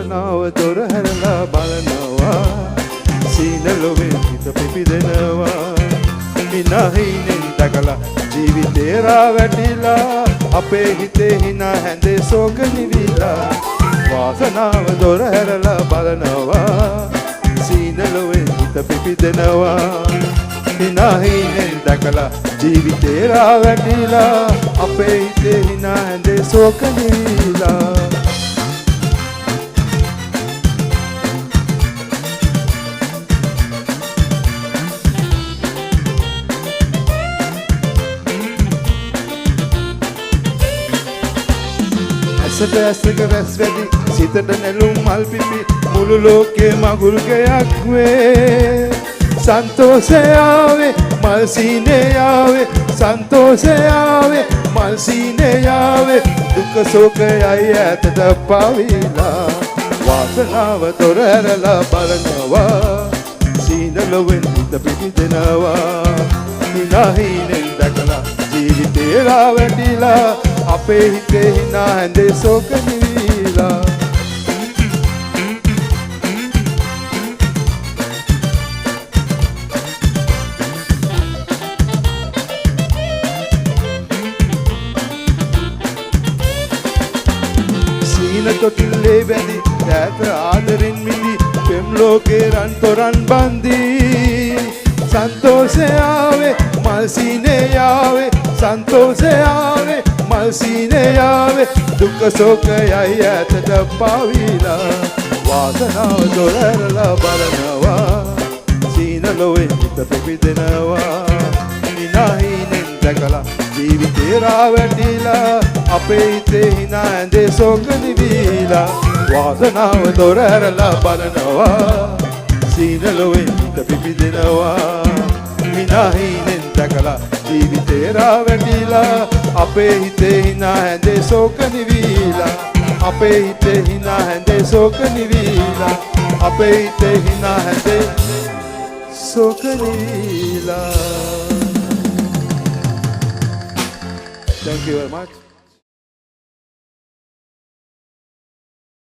වාසනාව දොර හැරලා බලනවා සීනලොවෙන් හිත පිපිදෙනවා ඉනහිනෙන් දැකලා ජීවිතේ රා වැටිලා අපේ හිතේ hina හැඳේ සෝක නිවිලා වාසනාව දොර හැරලා බලනවා සීනලොවෙන් හිත පිපිදෙනවා ඉනහිනෙන් දැකලා ජීවිතේ රා වැටිලා අපේ හිතේ hina හැඳේ සෝක නිවිලා ඇසට ඇසක රැස් වැඩි සිතට නැලුම් මල් පිපි මුළු ලෝකේ මගුල් ගයක් වේ සන්තෝෂය ආවේ මල් සීනේ ආවේ සන්තෝෂය ආවේ මල් සීනේ ආවේ දුක සෝකයයි ඈතට පාවිලා වාසනාව දොර ඇරලා බලනවා සීනලොවෙන් හිත පිපිදෙනවා නිනහිනෙන් දැකලා ජීවිතේ රා වැටිලා අපේ හිතේ hina හැඳේ සෝක නිවිලා සීන තොටිල්ලේ වැදි ඈත ආදරෙන් මිදි පෙම් ලෝකේ රන් තොරන් බන්දී සන්තෝෂය ආවේ මල් සීනේ ආවේ සන්තෝෂය ආවේ මල් සීනේ ආවේ දුක සෝකයයි ඈතට පාවිලා වාසනාව දොර ඇරලා බලනවා සීනලොවෙන් හිත පිපිදෙනවා නිනහිනෙන් දැකලා ජීවිතේ රා වැටිලා අපේ හිතේ hina ඇඳේ සෝක නිවිලා වාසනාව දොර ඇරලා බලනවා සීනලොවෙන් හිත පිපිදෙනවා නිනහිනෙන් දැකලා ජීවිතේ රා වැටිලා අපේ හිතේ hina හැඳේ සෝක නිවිලා අපේ හිතේ hina හැඳේ සෝක නිවිලා අපේ හිතේ hina හැඳේ සෝක නිවිලා Thank you very much.